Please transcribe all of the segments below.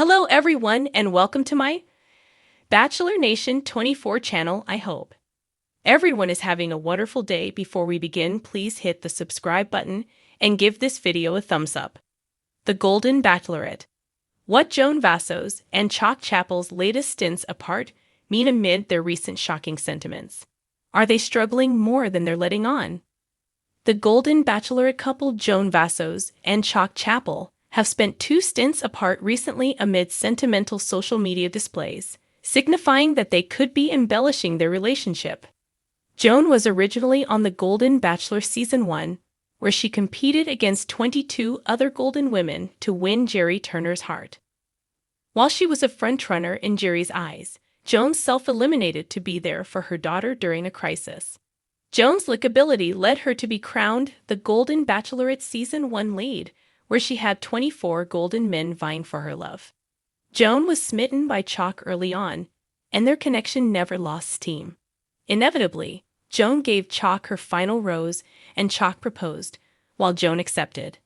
Hello everyone and welcome to my Bachelor Nation 24 channel. I hope everyone is having a wonderful day. Before we begin, please hit the subscribe button and give this video a thumbs up. The Golden Bachelorette. What Joan Vassos and Chock Chapple's latest stints apart mean amid their recent shocking sentiments. Are they struggling more than they're letting on? The Golden Bachelorette couple Joan Vassos and Chock Chapple have spent 2 stints apart recently amid sentimental social media displays, signifying that they could be embellishing their relationship. Joan was originally on The Golden Bachelor Season 1, where she competed against 22 other golden women to win Jerry Turner's heart. While she was a frontrunner in Jerry's eyes, Joan self-eliminated to be there for her daughter during a crisis. Joan's likability led her to be crowned the Golden Bachelorette Season 1 lead, where she had 24 golden men vying for her love. Joan was smitten by Chock early on, and their connection never lost steam. Inevitably, Joan gave Chock her final rose, and Chock proposed, while Joan accepted.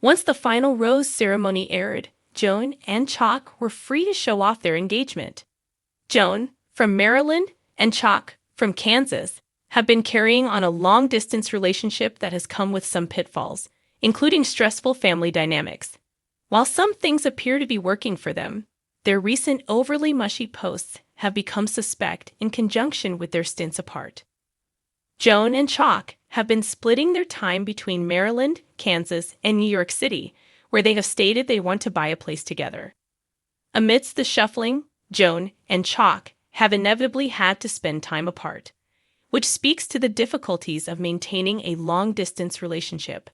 Once the final rose ceremony aired, Joan and Chock were free to show off their engagement. Joan, from Maryland, and Chock, from Kansas, have been carrying on a long-distance relationship that has come with some pitfalls, including stressful family dynamics. While some things appear to be working for them, their recent overly mushy posts have become suspect in conjunction with their stints apart. Joan and Chock have been splitting their time between Maryland, Kansas, and New York City, where they have stated they want to buy a place together. Amidst the shuffling, Joan and Chock have inevitably had to spend time apart, which speaks to the difficulties of maintaining a long-distance relationship.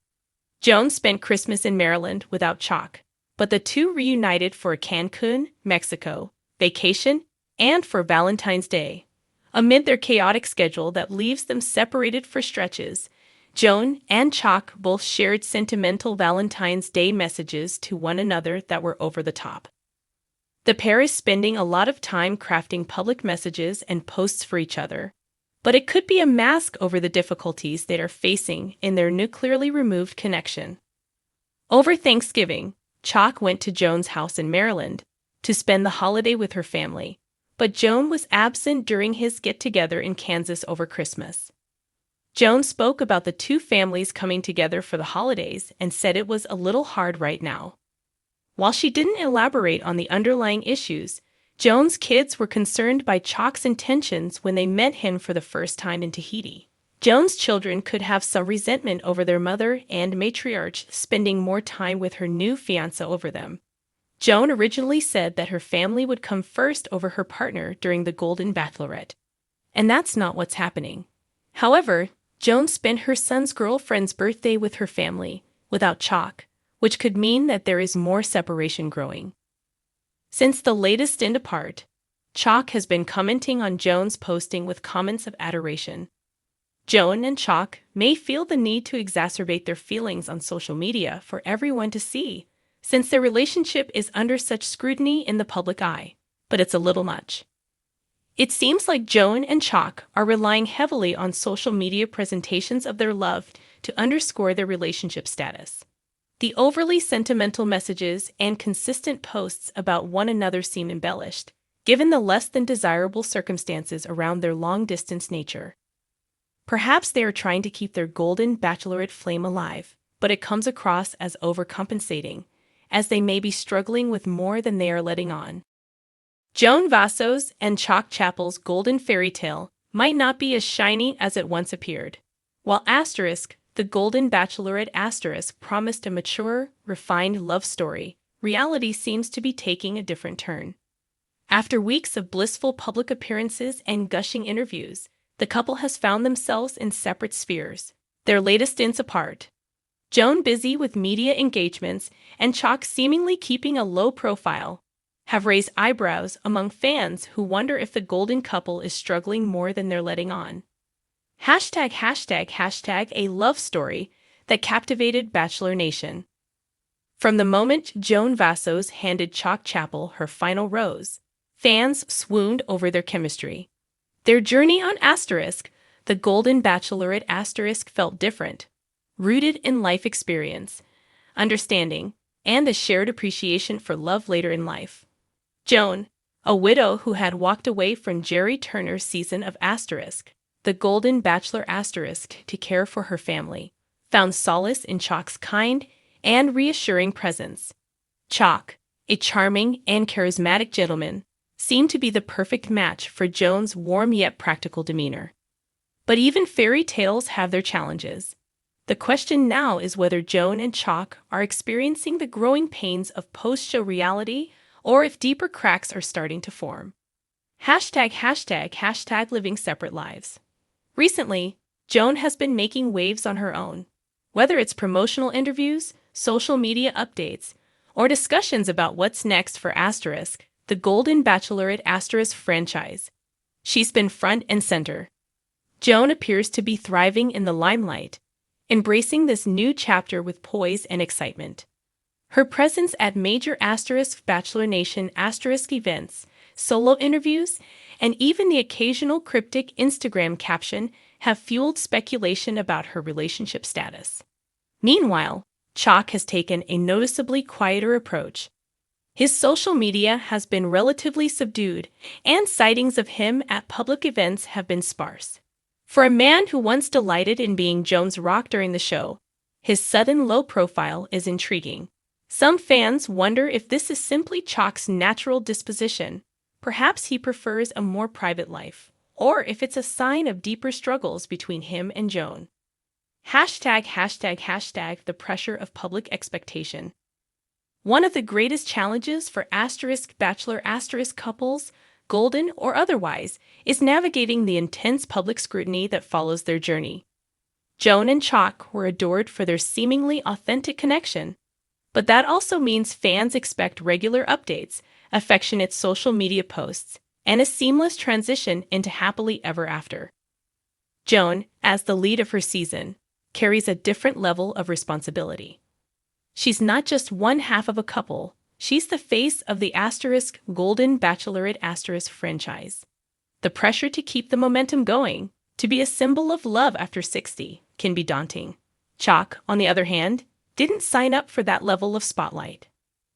Joan spent Christmas in Maryland without Chock, but the two reunited for a Cancun, Mexico, vacation and for Valentine's Day. Amid their chaotic schedule that leaves them separated for stretches, Joan and Chock both shared sentimental Valentine's Day messages to one another that were over the top. The pair is spending a lot of time crafting public messages and posts for each other, but it could be a mask over the difficulties they are facing in their nuclearly removed connection. Over Thanksgiving, Chock went to Joan's house in Maryland to spend the holiday with her family, but Joan was absent during his get-together in Kansas over Christmas. Joan spoke about the two families coming together for the holidays and said it was a little hard right now. While she didn't elaborate on the underlying issues, Joan's kids were concerned by Chock's intentions when they met him for the first time in Tahiti. Joan's children could have some resentment over their mother and matriarch spending more time with her new fiancé over them. Joan originally said that her family would come first over her partner during the Golden Bachelorette, and that's not what's happening. However, Joan spent her son's girlfriend's birthday with her family, without Chock, which could mean that there is more separation growing. Since the latest stint apart, Chock has been commenting on Joan's posting with comments of adoration. Joan and Chock may feel the need to exacerbate their feelings on social media for everyone to see, since their relationship is under such scrutiny in the public eye, but it's a little much. It seems like Joan and Chock are relying heavily on social media presentations of their love to underscore their relationship status. The overly sentimental messages and consistent posts about one another seem embellished, given the less than desirable circumstances around their long-distance nature. Perhaps they are trying to keep their Golden Bachelorette flame alive, but it comes across as overcompensating, as they may be struggling with more than they are letting on. Joan Vassos and Chock Chapple's golden fairy tale might not be as shiny as it once appeared. While The Golden Bachelorette promised a mature, refined love story, reality seems to be taking a different turn. After weeks of blissful public appearances and gushing interviews, the couple has found themselves in separate spheres, their latest stints apart. Joan busy with media engagements and Chock seemingly keeping a low profile, have raised eyebrows among fans who wonder if the golden couple is struggling more than they're letting on. ### a love story that captivated Bachelor Nation. From the moment Joan Vassos handed Chock Chapple her final rose, fans swooned over their chemistry. Their journey on The Golden Bachelorette felt different, rooted in life experience, understanding, and a shared appreciation for love later in life. Joan, a widow who had walked away from Jerry Turner's season of The Golden Bachelor to care for her family, found solace in Chock's kind and reassuring presence. Chock, a charming and charismatic gentleman, seemed to be the perfect match for Joan's warm yet practical demeanor. But even fairy tales have their challenges. The question now is whether Joan and Chock are experiencing the growing pains of post-show reality or if deeper cracks are starting to form. #### living separate lives. Recently, Joan has been making waves on her own. Whether it's promotional interviews, social media updates, or discussions about what's next for The Golden Bachelorette franchise, she's been front and center. Joan appears to be thriving in the limelight, embracing this new chapter with poise and excitement. Her presence at major Bachelor Nation events, solo interviews, and even the occasional cryptic Instagram caption have fueled speculation about her relationship status. Meanwhile, Chock has taken a noticeably quieter approach. His social media has been relatively subdued, and sightings of him at public events have been sparse. For a man who once delighted in being Joan's rock during the show, his sudden low profile is intriguing. Some fans wonder if this is simply Chock's natural disposition. Perhaps he prefers a more private life, or if it's a sign of deeper struggles between him and Joan. #### The pressure of public expectation. One of the greatest challenges for Bachelor couples, golden or otherwise, is navigating the intense public scrutiny that follows their journey. Joan and Chock were adored for their seemingly authentic connection, but that also means fans expect regular updates, affectionate social media posts, and a seamless transition into happily ever after. Joan, as the lead of her season, carries a different level of responsibility. She's not just one half of a couple, she's the face of the Golden Bachelorette franchise. The pressure to keep the momentum going, to be a symbol of love after 60, can be daunting. Chock, on the other hand, didn't sign up for that level of spotlight.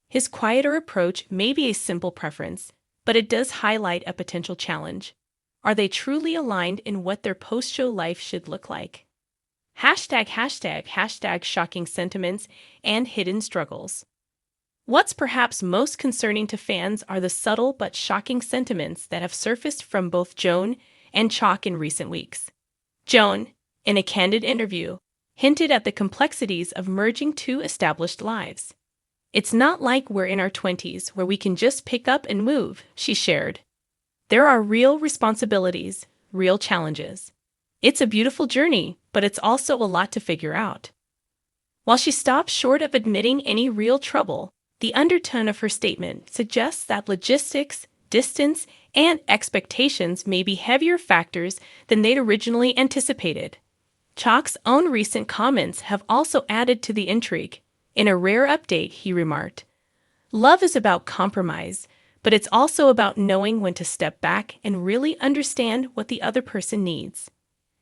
His quieter approach may be a simple preference, but it does highlight a potential challenge. Are they truly aligned in what their post-show life should look like? ### Shocking sentiments and hidden struggles. What's perhaps most concerning to fans are the subtle but shocking sentiments that have surfaced from both Joan and Chock in recent weeks. Joan, in a candid interview, hinted at the complexities of merging two established lives. "It's not like we're in our 20s where we can just pick up and move," she shared. "There are real responsibilities, real challenges. It's a beautiful journey, but it's also a lot to figure out." While she stopped short of admitting any real trouble, the undertone of her statement suggests that logistics, distance, and expectations may be heavier factors than they'd originally anticipated. Chock's own recent comments have also added to the intrigue. In a rare update, he remarked, "Love is about compromise, but it's also about knowing when to step back and really understand what the other person needs."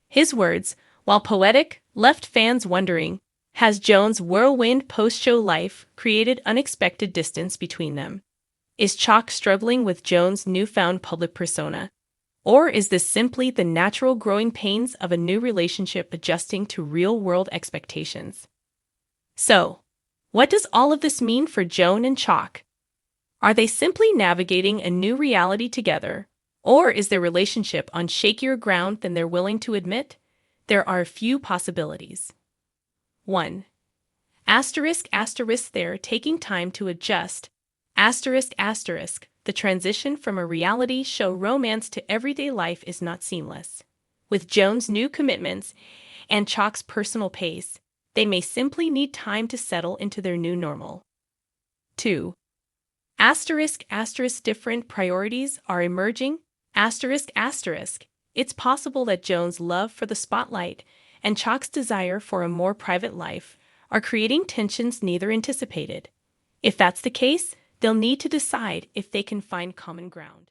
His words, while poetic, left fans wondering, has Joan's whirlwind post-show life created unexpected distance between them? Is Chock struggling with Joan's newfound public persona? Or is this simply the natural growing pains of a new relationship adjusting to real-world expectations? So, what does all of this mean for Joan and Chock? Are they simply navigating a new reality together? Or is their relationship on shakier ground than they're willing to admit? There are a few possibilities. 1. They're taking time to adjust. The transition from a reality show romance to everyday life is not seamless. With Joan's new commitments and Chock's personal pace, they may simply need time to settle into their new normal. 2. Different priorities are emerging. It's possible that Joan's love for the spotlight and Chock's desire for a more private life are creating tensions neither anticipated. If that's the case, they'll need to decide if they can find common ground.